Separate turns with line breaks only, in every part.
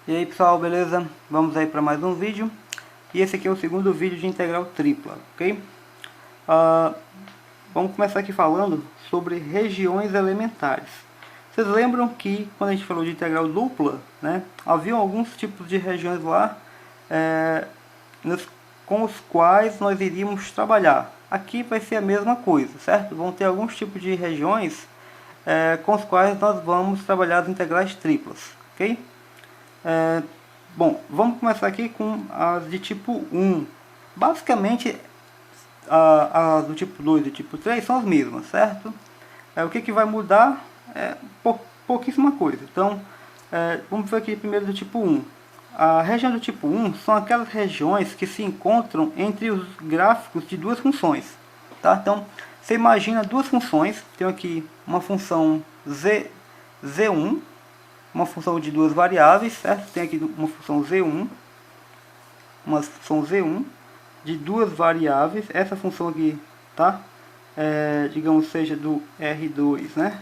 E aí pessoal, beleza? Vamos aí para mais um vídeo. E esse aqui é o segundo vídeo de integral tripla, ok? Vamos começar aqui falando sobre regiões elementares. Vocês lembram que quando a gente falou de integral dupla, né, havia alguns tipos de regiões lá com os quais nós iríamos trabalhar. Aqui vai ser a mesma coisa, certo? Vão ter alguns tipos de regiões com os quais nós vamos trabalhar as integrais triplas, ok? Bom, vamos começar aqui com as de tipo 1. Basicamente, as do tipo 2 e do tipo 3 são as mesmas, certo? O que vai mudar é pouquíssima coisa. Então, vamos ver aqui primeiro do tipo 1. A região do tipo 1 são aquelas regiões que se encontram entre os gráficos de duas funções. Tá? Então, você imagina duas funções. Tenho aqui uma função z1, uma função de duas variáveis, certo? Tem aqui uma função z1, de duas variáveis. Essa função aqui, tá? Digamos, seja do R2, né?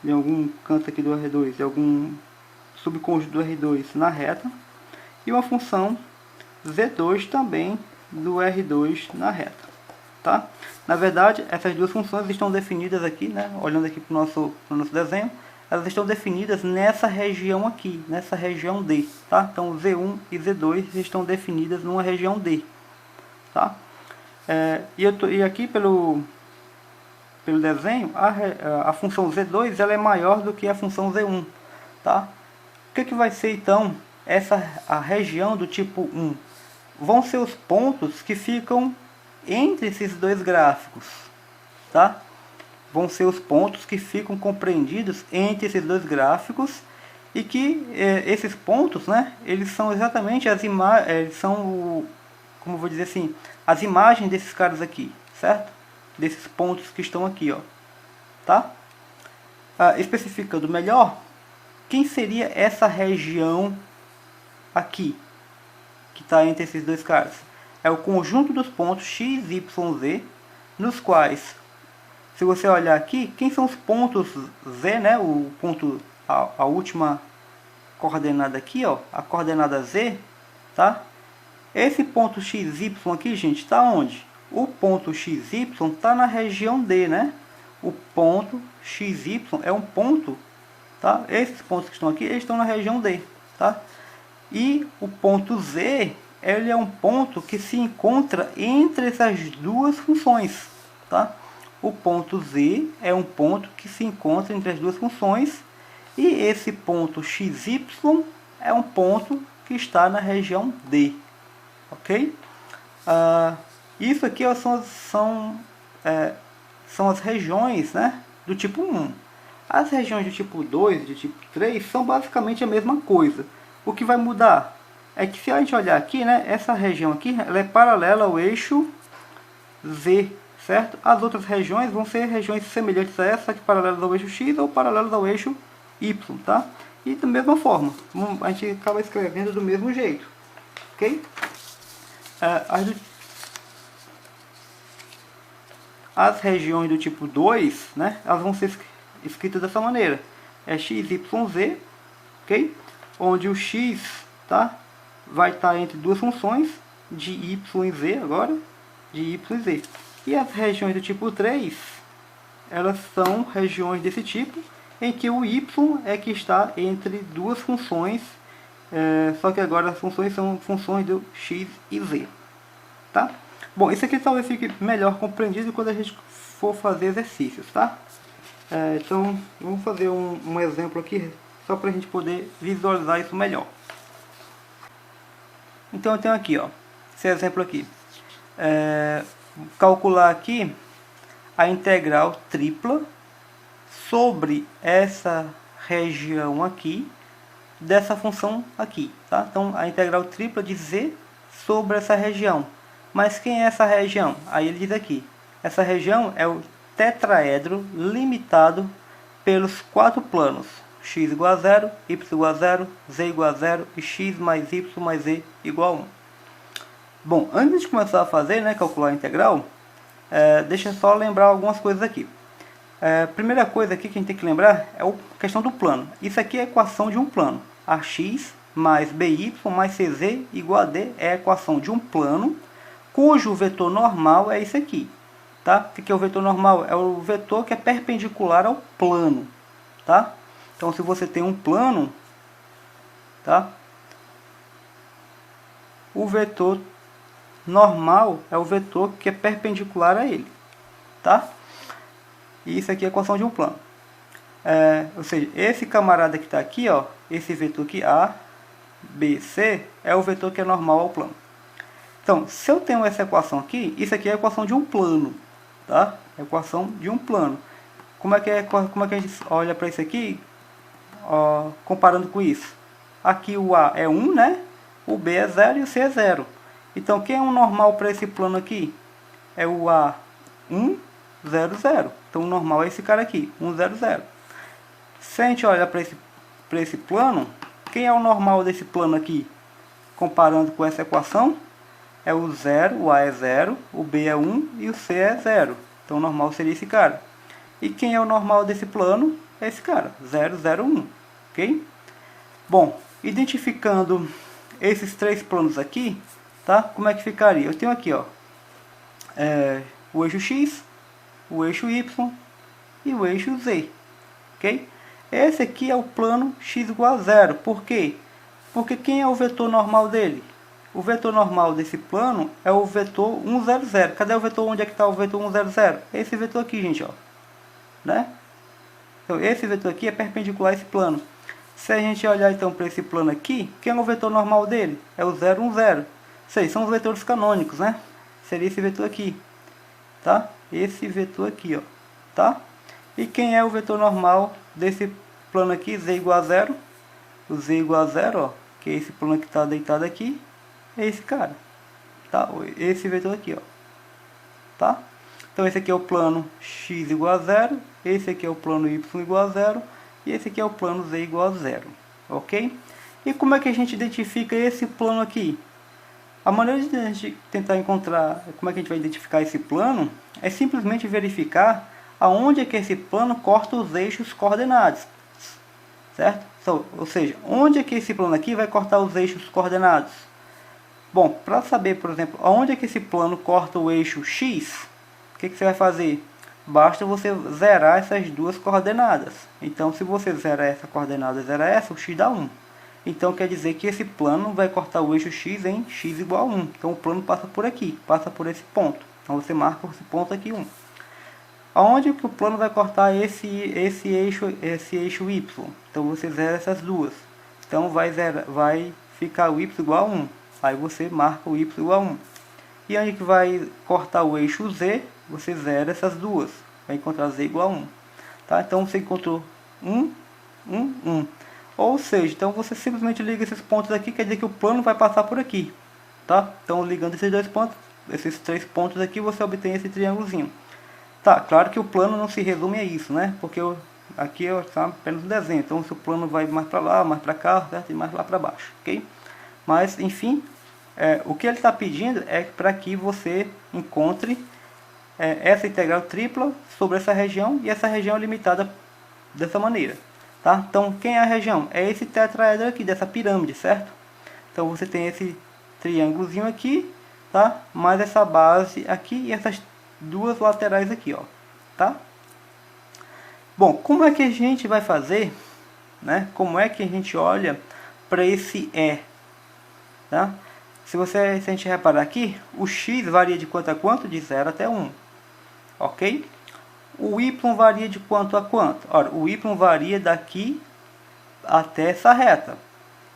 De algum canto aqui do R2, de algum subconjunto do R2 na reta. E uma função z2 também do R2 na reta, tá? Na verdade, essas duas funções estão definidas aqui, né? Olhando aqui para o nosso desenho, elas estão definidas nessa região aqui, nessa região D, tá? Então Z1 e Z2 estão definidas numa região D, tá? E aqui pelo desenho, a função Z2 ela é maior do que a função Z1, tá? O que vai ser então a região do tipo 1? Vão ser os pontos que ficam entre esses dois gráficos, tá? Vão ser os pontos que ficam compreendidos entre esses dois gráficos e que esses pontos, né, eles são exatamente as imagens, como vou dizer assim, as imagens desses caras aqui, certo? Desses pontos que estão aqui, ó, tá? Especificando melhor, quem seria essa região aqui que está entre esses dois caras? É o conjunto dos pontos x, y, z, nos quais, se você olhar aqui, quem são os pontos z, né? O ponto, a última coordenada aqui, ó, a coordenada z, tá? Esse ponto x, y aqui, gente, está onde? O ponto x, y está na região D, né? O ponto x, y é um ponto, tá? Esses pontos que estão aqui, eles estão na região D, tá? E o ponto z, ele é um ponto que se encontra entre essas duas funções, tá? O ponto z é um ponto que se encontra entre as duas funções e esse ponto xy é um ponto que está na região D, ok? Isso aqui são as regiões, né, do tipo 1. As regiões do tipo 2 e do tipo 3 são basicamente a mesma coisa. O que vai mudar é que, se a gente olhar aqui, né, essa região aqui ela é paralela ao eixo Z, certo? As outras regiões vão ser regiões semelhantes a essa, que paralelas ao eixo X ou paralelas ao eixo Y, tá? E da mesma forma, a gente acaba escrevendo do mesmo jeito, ok? As regiões do tipo 2, né, elas vão ser escritas dessa maneira. É x, y, z, ok? Onde o x, tá, vai estar entre duas funções, de y e z agora, de y e z. E as regiões do tipo 3, elas são regiões desse tipo, em que o y é que está entre duas funções, só que agora as funções são funções do x e z, tá? Bom, isso aqui talvez fique melhor compreendido quando a gente for fazer exercícios, tá? Então, vamos fazer um exemplo aqui, só para a gente poder visualizar isso melhor. Então, eu tenho aqui, ó, esse exemplo aqui. Calcular aqui a integral tripla sobre essa região aqui, dessa função aqui, tá? Então, a integral tripla de z sobre essa região. Mas quem é essa região? Aí ele diz aqui, essa região é o tetraedro limitado pelos quatro planos, x igual a 0, y igual a 0, z igual a 0 e x mais y mais z igual a 1. Bom, antes de começar a fazer, né, calcular a integral, deixa eu só lembrar algumas coisas aqui. Primeira coisa aqui que a gente tem que lembrar é a questão do plano. Isso aqui é a equação de um plano. AX mais BY mais CZ igual a D é a equação de um plano cujo vetor normal é esse aqui. Tá? O que é o vetor normal? É o vetor que é perpendicular ao plano. Tá? Então, se você tem um plano, tá? O vetor normal é o vetor que é perpendicular a ele. Tá? E isso aqui é a equação de um plano. Ou seja, esse camarada que está aqui, ó, esse vetor aqui, A, B, C, é o vetor que é normal ao plano. Então, se eu tenho essa equação aqui, isso aqui é a equação de um plano. Tá? Equação de um plano. Como é que a gente olha para isso aqui, ó, comparando com isso? Aqui o A é 1, né? O B é 0 e o C é 0. Então, quem é um normal para esse plano aqui? É o A1, 0, 0. Então, o normal é esse cara aqui, 1, 0, 0. Se a gente olhar para esse plano, quem é o normal desse plano aqui? Comparando com essa equação, é o 0, o A é 0, o B é 1 e o C é 0. Então, o normal seria esse cara. E quem é o normal desse plano? É esse cara, 0, 0, 1. Ok? Bom, identificando esses três planos aqui, tá? Como é que ficaria? Eu tenho aqui, ó, o eixo X, o eixo Y e o eixo Z. Ok? Esse aqui é o plano x igual a 0. Por quê? Porque quem é o vetor normal dele? O vetor normal desse plano é o vetor 1, 0, 0. Cadê o vetor? Onde é que está o vetor 1, 0, 0? Esse vetor aqui, gente, ó. Né? Então, esse vetor aqui é perpendicular a esse plano. Se a gente olhar então para esse plano aqui, quem é o vetor normal dele? É o 0, 1, 0. Vocês são os vetores canônicos, né? Seria esse vetor aqui. Tá? Esse vetor aqui, ó. Tá? E quem é o vetor normal desse plano aqui, z igual a 0? O z igual a 0, ó, que é esse plano que está deitado aqui, é esse cara. Tá? Esse vetor aqui, ó. Tá? Então esse aqui é o plano x igual a 0, esse aqui é o plano y igual a 0, e esse aqui é o plano z igual a 0. Ok? E como é que a gente identifica esse plano aqui? A maneira de a gente tentar encontrar como é que a gente vai identificar esse plano é simplesmente verificar aonde é que esse plano corta os eixos coordenados, certo? Ou seja, onde é que esse plano aqui vai cortar os eixos coordenados? Bom, para saber, por exemplo, aonde é que esse plano corta o eixo x, o que você vai fazer? Basta você zerar essas duas coordenadas. Então, se você zerar essa coordenada e zerar essa, o x dá 1. Então, quer dizer que esse plano vai cortar o eixo x em x igual a 1. Então, o plano passa por aqui, passa por esse ponto. Então, você marca esse ponto aqui, 1. Aonde que o plano vai cortar esse eixo y? Então você zera essas duas. Então vai ficar o y igual a 1. Aí você marca o y igual a 1. E onde que vai cortar o eixo z? Você zera essas duas. Vai encontrar z igual a 1. Tá? Então você encontrou 1, 1, 1. Ou seja, então você simplesmente liga esses pontos aqui, quer dizer que o plano vai passar por aqui. Tá? Então ligando esses dois pontos, esses três pontos aqui, você obtém esse triângulozinho. Tá, claro que o plano não se resume a isso, né? Porque aqui é apenas um desenho. Então, se o plano vai mais para lá, mais para cá, certo? E mais lá para baixo, ok? Mas, enfim, o que ele está pedindo é para que você encontre essa integral tripla sobre essa região. E essa região é limitada dessa maneira, tá? Então, quem é a região? É esse tetraedro aqui, dessa pirâmide, certo? Então, você tem esse triângulozinho aqui, tá? Mais essa base aqui e essas duas laterais aqui, ó, tá? Bom, como é que a gente vai fazer, né? Como é que a gente olha para esse E, tá? Se a gente reparar aqui, o x varia de quanto a quanto? De 0 até 1, ok? O y varia de quanto a quanto? Ora, o y varia daqui até essa reta.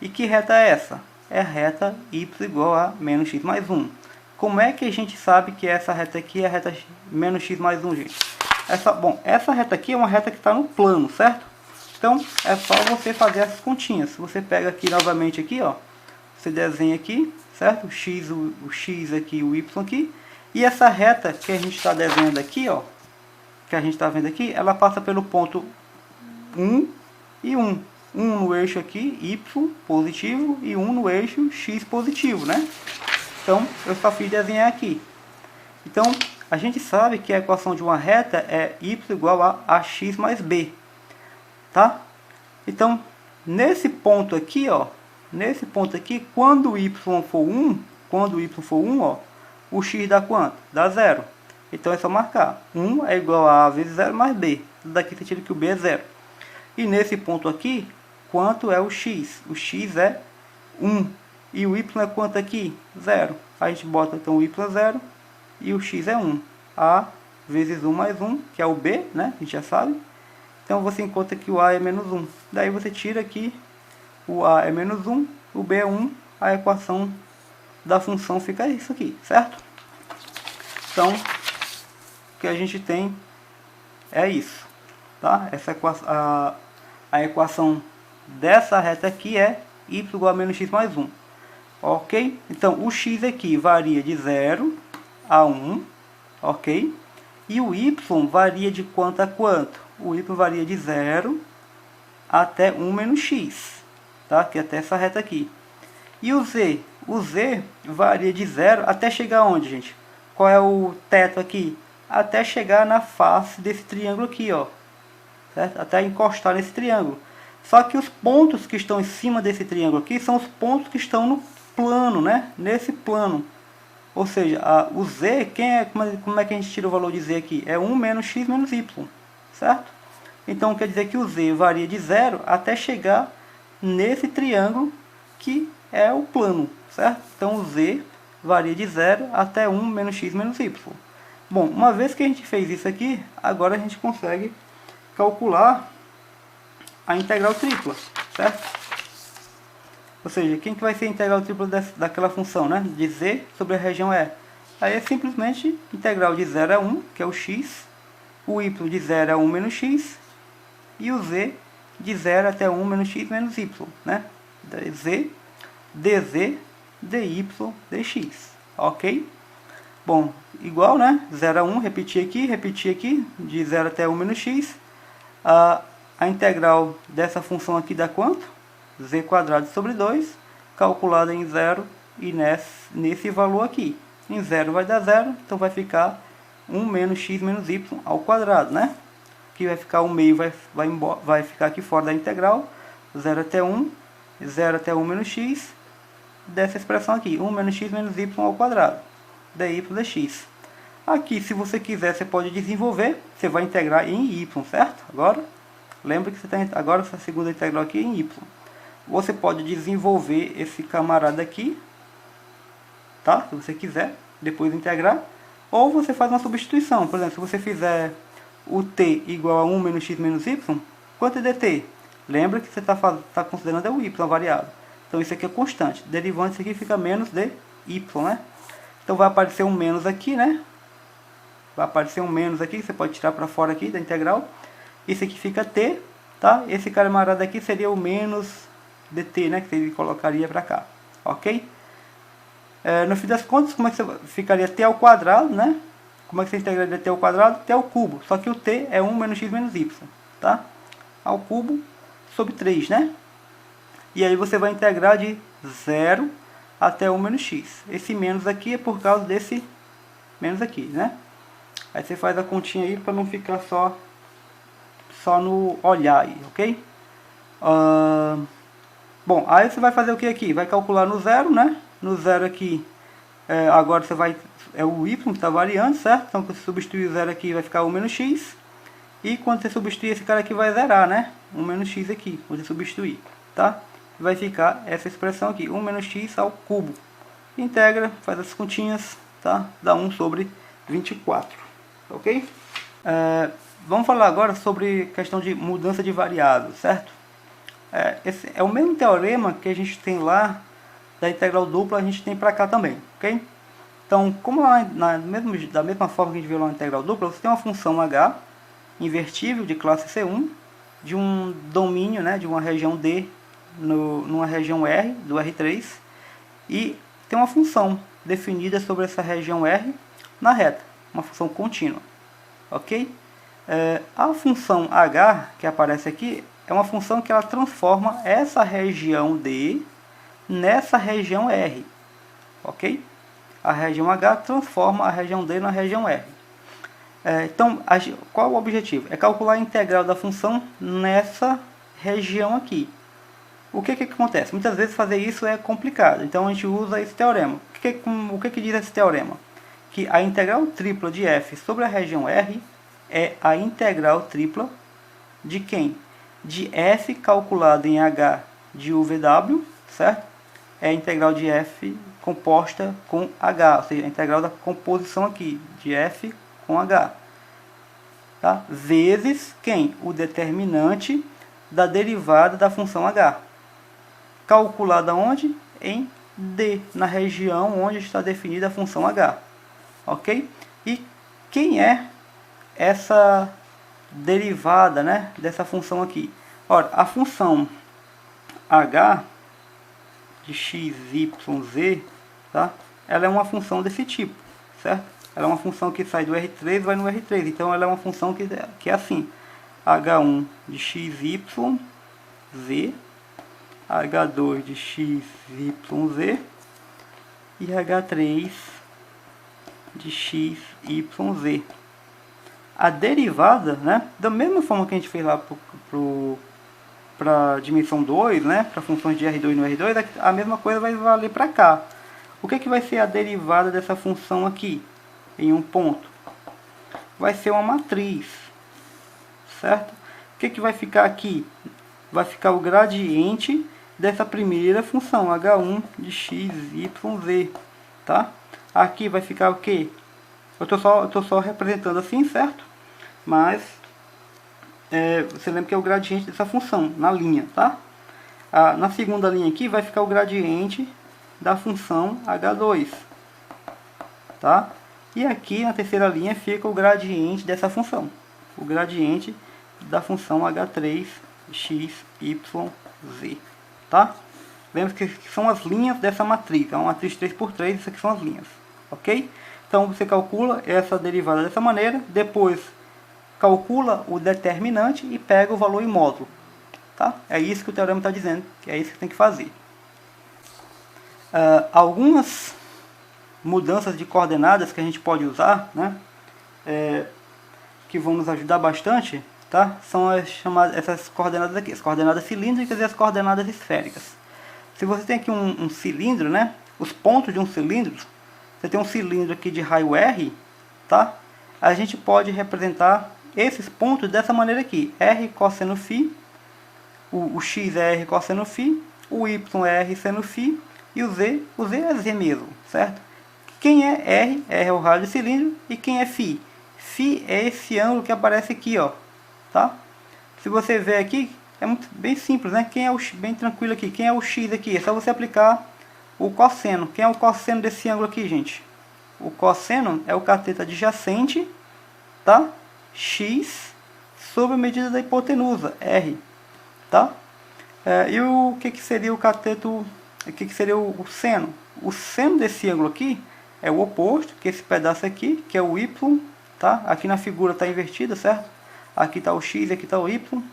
E que reta é essa? É a reta y igual a menos x mais 1. Como é que a gente sabe que essa reta aqui é a reta menos x mais 1, gente? Essa reta aqui é uma reta que está no plano, certo? Então, é só você fazer as continhas. Você pega aqui novamente aqui, ó. Você desenha aqui, certo? O x aqui, o y aqui. E essa reta que a gente está desenhando aqui, ó. Que a gente está vendo aqui, ela passa pelo ponto 1 e 1. 1 no eixo aqui, y positivo, e 1 no eixo x positivo, né? Então, eu só fiz desenhar aqui. Então, a gente sabe que a equação de uma reta é y igual a ax mais b. Tá? Então, nesse ponto aqui, ó, nesse ponto aqui, quando o y for 1, ó, o x dá quanto? Dá 0. Então é só marcar. 1 é igual a vezes 0 mais b. Daqui você tira que o b é 0. E nesse ponto aqui, quanto é o x? O x é 1. E o y é quanto aqui? 0. A gente bota então o y é 0 e o x é 1. A vezes 1 mais 1, que é o b, né? A gente já sabe. Então você encontra que o a é menos 1. Daí você tira aqui, o a é menos 1, o b é 1, a equação da função fica isso aqui, certo? Então, o que a gente tem é isso, tá? Essa equação, a equação dessa reta aqui é y igual a menos x mais 1. Ok? Então, o x aqui varia de 0 a 1, ok? E o y varia de quanto a quanto? O y varia de 0 até 1 menos x, tá? Que é até essa reta aqui. E o z? O z varia de 0 até chegar onde, gente? Qual é o teto aqui? Até chegar na face desse triângulo aqui, ó. Certo? Até encostar nesse triângulo. Só que os pontos que estão em cima desse triângulo aqui são os pontos que estão no plano, né? Nesse plano. Ou seja, o z, como é que a gente tira o valor de z aqui? É 1 menos x menos y, certo? Então quer dizer que o z varia de 0 até chegar nesse triângulo que é o plano, certo? Então o z varia de 0 até 1 menos x menos y. Bom, uma vez que a gente fez isso aqui, agora a gente consegue calcular a integral tripla, certo? Ou seja, quem que vai ser a integral tripla daquela função, né? De z sobre a região E. Aí é simplesmente integral de 0 a 1, que é o x, o y de 0 a 1 menos x, e o z de 0 até 1 menos x menos y, né? Z, dz, dy, dx, ok? Bom, igual, né? 0 a 1, repetir aqui, de 0 até 1 menos x. A integral dessa função aqui dá quanto? Z quadrado sobre 2, calculada em 0 e nesse valor aqui. Em 0 vai dar 0, então vai ficar 1 menos x menos y ao quadrado, né? Aqui vai ficar o meio, vai ficar aqui fora da integral, 0 até 1, 0 até 1 menos x, dessa expressão aqui, 1 menos x menos y ao quadrado, dy dx. Aqui, se você quiser, você pode desenvolver, você vai integrar em y, certo? Agora, lembra que você tem agora essa segunda integral aqui em y. Você pode desenvolver esse camarada aqui, tá? Se você quiser, depois integrar. Ou você faz uma substituição. Por exemplo, se você fizer o t igual a 1 menos x menos y, quanto é dt? Lembra que você está considerando o y, a variável. Então isso aqui é constante. Derivando isso aqui fica menos dy, né? Então vai aparecer um menos aqui, né? Vai aparecer um menos aqui, você pode tirar para fora aqui da integral. Isso aqui fica t, tá? Esse camarada aqui seria o menos dt, né, que ele colocaria para cá, ok? No fim das contas, como é que você ficaria t ao quadrado, né? Como é que você integraria t ao quadrado? T ao cubo, só que o t é 1 menos x menos y, tá? Ao cubo sobre 3, né? E aí você vai integrar de 0 até 1 menos x. Esse menos aqui é por causa desse menos aqui, né? Aí você faz a continha aí para não ficar só no olhar aí, ok? Bom, aí você vai fazer o que aqui? Vai calcular no 0, né? No 0 aqui, agora você vai... É o y que está variando, certo? Então, quando você substituir o 0 aqui, vai ficar 1 menos x. E quando você substituir esse cara aqui, vai zerar, né? 1 menos x aqui, quando você substituir, tá? Vai ficar essa expressão aqui, 1 menos x ao cubo. Integra, faz as continhas, tá? Dá 1 sobre 24, ok? Vamos falar agora sobre questão de mudança de variável, certo? Esse é o mesmo teorema que a gente tem lá da integral dupla, a gente tem para cá também, ok? Então, como da mesma forma que a gente viu lá na integral dupla, você tem uma função h invertível de classe C1, de um domínio, né, de uma região D, numa região R, do R3, e tem uma função definida sobre essa região R na reta, uma função contínua, ok? A função h, que aparece aqui, é uma função que ela transforma essa região D nessa região R, ok? A região H transforma a região D na região R. Então, qual é o objetivo? É calcular a integral da função nessa região aqui, O que acontece? Muitas vezes fazer isso é complicado, então a gente usa esse teorema. O que diz esse teorema? Que a integral tripla de f sobre a região R é a integral tripla de quem? De f calculado em h de UVW, certo? É a integral de f composta com h, ou seja, a integral da composição aqui, de f com h. Tá? Vezes quem? O determinante da derivada da função h. Calculada onde? Em D, na região onde está definida a função h. Ok? E quem é essa derivada, né, dessa função aqui? Ora, a função h de x, y, z, tá? Ela é uma função desse tipo, certo? Ela é uma função que sai do R3 e vai no R3. Então ela é uma função que é assim. H1 de x, y, z, H2 de x, y, z e H3 de x, y, z. A derivada, né, da mesma forma que a gente fez lá para a dimensão 2, né, para funções de R2 no R2, a mesma coisa vai valer para cá. O que vai ser a derivada dessa função aqui, em um ponto? Vai ser uma matriz, certo? O que vai ficar aqui? Vai ficar o gradiente dessa primeira função, h1 de x, y, z, tá? Aqui vai ficar o quê? Eu tô só representando assim, certo? Mas você lembra que é o gradiente dessa função, na linha, tá? Na segunda linha aqui vai ficar o gradiente da função h2, tá? E aqui na terceira linha fica o gradiente dessa função, o gradiente da função h3 x, y, z, tá? Lembra que são as linhas dessa matriz, é uma matriz 3×3, isso aqui são as linhas, ok? Então você calcula essa derivada dessa maneira, depois calcula o determinante e pega o valor em módulo, tá? É isso que o teorema está dizendo, que é isso que tem que fazer. Algumas mudanças de coordenadas que a gente pode usar, né, que vão nos ajudar bastante, tá? São as chamadas, essas coordenadas aqui, as coordenadas cilíndricas e as coordenadas esféricas. Se você tem aqui um cilindro, né, os pontos de um cilindro, você tem um cilindro aqui de raio R, tá? A gente pode representar esses pontos dessa maneira aqui: R cosseno φ, o x é R cosseno φ, o y é R seno φ e o z é z mesmo, certo? Quem é R? R é o raio do cilindro. E quem é φ? Φ é esse ângulo que aparece aqui, ó, tá? Se você ver aqui, é bem simples, né? Quem é bem tranquilo aqui, quem é o x aqui? É só você aplicar o cosseno. Quem é o cosseno desse ângulo aqui, gente? O cosseno é o cateto adjacente, tá? X sobre a medida da hipotenusa, R, tá? E o que seria o cateto, o que seria o seno? O seno desse ângulo aqui é o oposto, que esse pedaço aqui, que é o Y, tá? Aqui na figura está invertida, certo? Aqui está o X e aqui está o Y.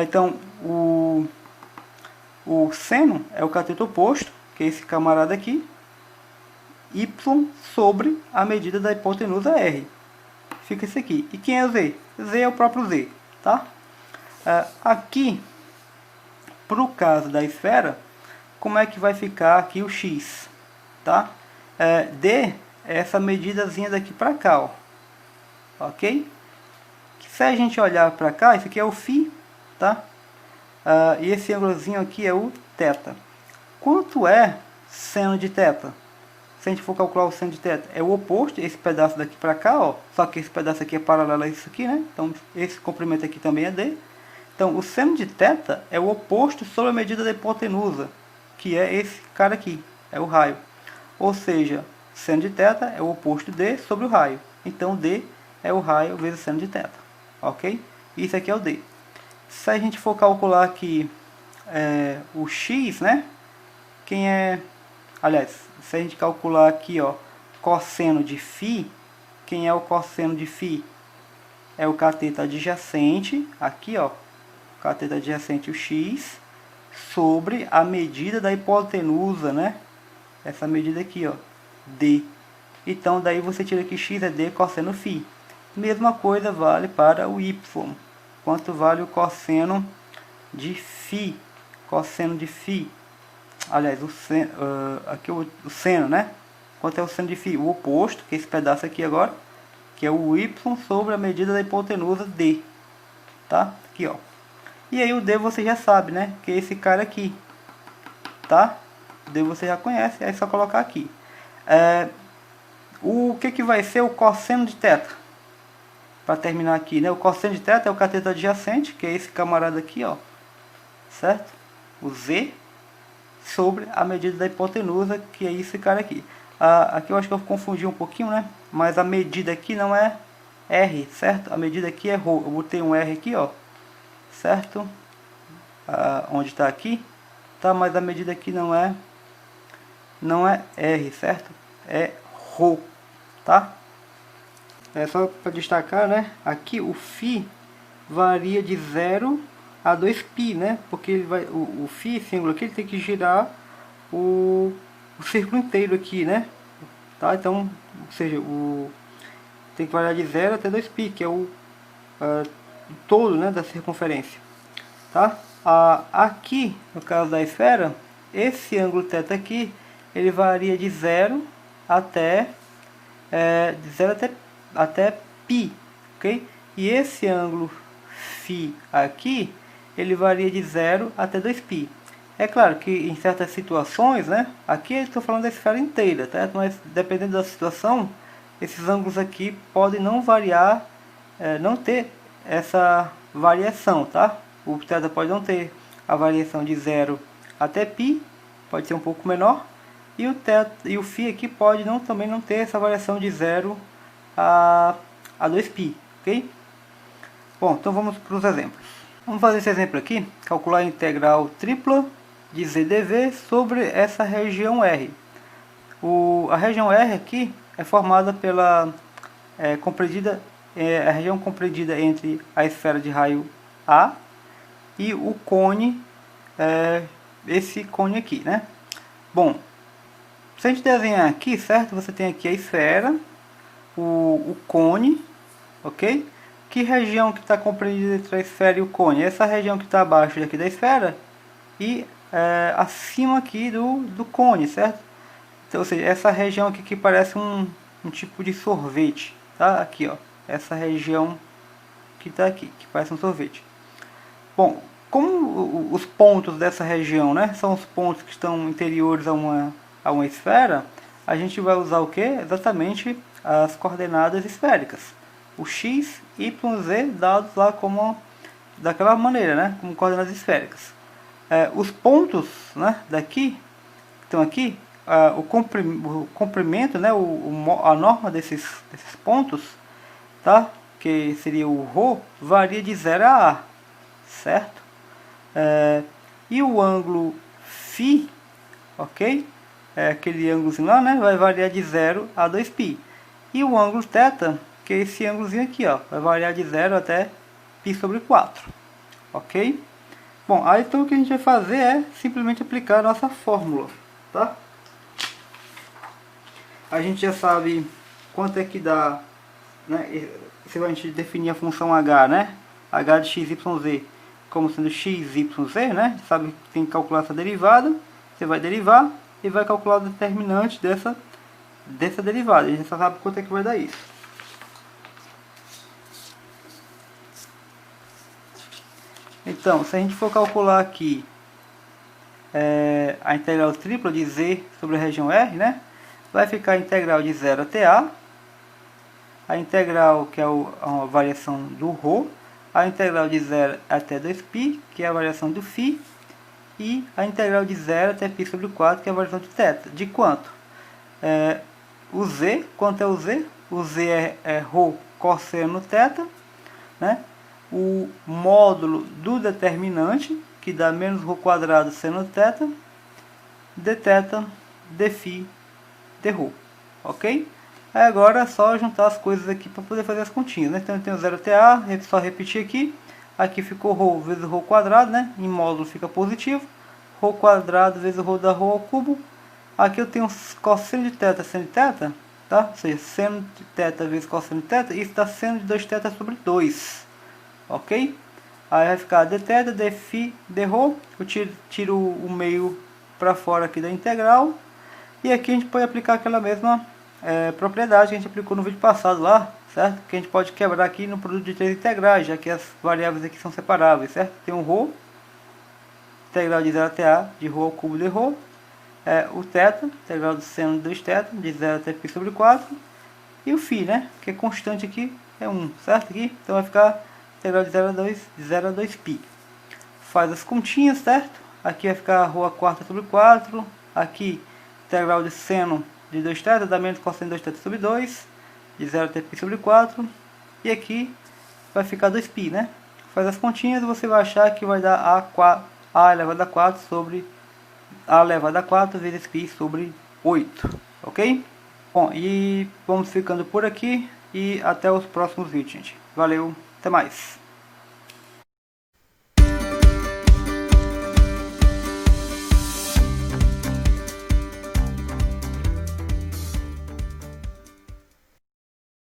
Então, o seno é o cateto oposto, que é esse camarada aqui, Y sobre a medida da hipotenusa R. Fica esse aqui. E quem é o Z? Z é o próprio Z, tá? Aqui, para o caso da esfera, como é que vai ficar aqui o X, tá? D é essa medidazinha daqui para cá, ó. Ok? Se a gente olhar para cá, isso aqui é o φ, tá? E esse ângulozinho aqui é o θ. Quanto é seno de θ? Se a gente for calcular o seno de θ, é o oposto, esse pedaço daqui para cá, ó. Só que esse pedaço aqui é paralelo a isso aqui, né? Então esse comprimento aqui também é D. Então o seno de θ é o oposto sobre a medida da hipotenusa, que é esse cara aqui, é o raio. Ou seja, seno de θ é o oposto D sobre o raio. Então D é o raio vezes seno de θ, ok? Isso aqui é o D. Se a gente for calcular aqui o X, né? Quem é... Aliás, se a gente calcular aqui, ó, cosseno de φ, quem é o cosseno de φ? É o cateto adjacente, aqui, ó, cateto adjacente, o X, sobre a medida da hipotenusa, né? Essa medida aqui, ó, D. Então, daí você tira que X é D cosseno φ. Mesma coisa vale para o Y. Quanto vale o cosseno de φ? cosseno de φ, aliás, o seno, aqui o seno, né? Quanto é o seno de φ? O oposto, que é esse pedaço aqui agora, que é o y sobre a medida da hipotenusa d, tá? Aqui, ó. E aí o d você já sabe, né? Que é esse cara aqui, tá? O d você já conhece, é só colocar aqui. O que vai ser o cosseno de θ? Para terminar aqui, né? O cosseno de θ é o cateto adjacente, que é esse camarada aqui, ó. Certo? O z sobre a medida da hipotenusa, que é esse cara aqui. Aqui eu acho que eu confundi um pouquinho, né? Mas a medida aqui não é R, certo? A medida aqui é ρ. Eu botei um R aqui, ó. Certo? Onde está aqui, tá? Mas a medida aqui não é R, certo? É ρ, tá? É só para destacar, né? Aqui o φ varia de 0 a 2π, né? Porque ele vai, o φ, esse ângulo aqui, ele tem que girar o círculo inteiro aqui, né? Tá? Então, ou seja, tem que variar de 0 até 2π, que é o todo, né, da circunferência. Tá? Aqui, no caso da esfera, esse ângulo θ aqui, ele varia de 0 até π, ok? E esse ângulo φ aqui, ele varia de 0 até 2π. É claro que em certas situações, né, aqui eu estou falando da esfera inteira, tá? Mas dependendo da situação, esses ângulos aqui podem não variar, não ter essa variação, tá? O θ pode não ter a variação de 0 até π, pode ser um pouco menor, e o φ aqui pode também não ter essa variação de 0 a 2π, ok? Bom, então vamos para os exemplos. Vamos fazer esse exemplo aqui, calcular a integral tripla de z dv sobre essa região R. A região R aqui é formada pela a região compreendida entre a esfera de raio A e o cone, esse cone aqui, né? Bom, se a gente desenhar aqui, certo? Você tem aqui a esfera, o cone, ok? Que região que está compreendida entre a esfera e o cone? Essa região que está abaixo daqui da esfera e acima aqui do cone, certo? Então, ou seja, essa região aqui que parece um tipo de sorvete, tá? Aqui, ó, essa região que está aqui, que parece um sorvete. Bom, como os pontos dessa região, né, são os pontos que estão interiores a uma esfera, a gente vai usar o que? Exatamente as coordenadas esféricas. O x, y, z dados lá daquela maneira, né, como coordenadas esféricas. Os pontos, né, daqui, então aqui, o comprimento, né, a norma desses pontos, tá, que seria o ρ, varia de 0 a A, certo? E o ângulo φ, ok? Aquele ângulozinho lá, né, vai variar de 0 a 2π. E o ângulo θ, que é esse ângulozinho aqui, ó, vai variar de 0 até π sobre 4, ok? Bom, aí então o que a gente vai fazer é simplesmente aplicar a nossa fórmula, tá? A gente já sabe quanto é que dá, né? Se a gente definir a função h, né? H de x, y, z como sendo x, y, z, né? Sabe que tem que calcular essa derivada. Você vai derivar e vai calcular o determinante dessa derivada. A gente só sabe quanto é que vai dar isso. Então, se a gente for calcular aqui a integral tripla de z sobre a região R, né? Vai ficar a integral de 0 até A, a integral que é a variação do ρ, a integral de 0 até 2π, que é a variação do φ, e a integral de 0 até π sobre 4, que é a variação de θ. De quanto? O z, quanto é o z? O z é ρ cosseno θ, né? O módulo do determinante, que dá menos ρ quadrado seno θ, dθ, dφ, dρ, ok? Aí agora é só juntar as coisas aqui para poder fazer as continhas, né? Então eu tenho 0 até A, só repetir aqui ficou ρ vezes ρ quadrado, né? Em módulo fica positivo, ρ quadrado vezes ρ da ρ ao cubo. Aqui eu tenho cosseno de θ seno de θ, tá? Ou seja, seno de θ vezes cosseno de θ, isso dá seno de 2θ sobre 2, ok? Aí vai ficar dθ, dφ, dρ. Eu tiro o meio para fora aqui da integral. E aqui a gente pode aplicar aquela mesma propriedade que a gente aplicou no vídeo passado lá, certo? Que a gente pode quebrar aqui no produto de três integrais, já que as variáveis aqui são separáveis, certo? Tem um ρ, integral de 0 até a, de ρ ao cubo de ρ. O θ, integral do seno de 2θ, de 0 até π sobre 4. E o φ, né? Que é constante aqui, é 1, certo? Aqui, então vai ficar integral de 0 a 2π. Faz as continhas, certo? Aqui vai ficar ρ a quarta sobre 4. Aqui, integral de seno de 2θ, dá menos cosseno de 2θ sobre 2, de 0 até π sobre 4. E aqui vai ficar 2π, né? Faz as continhas e você vai achar que vai dar a elevado a 4 sobre a elevado a 4 vezes π sobre 8, ok? Bom, e vamos ficando por aqui e até os próximos vídeos, gente. Valeu, até mais!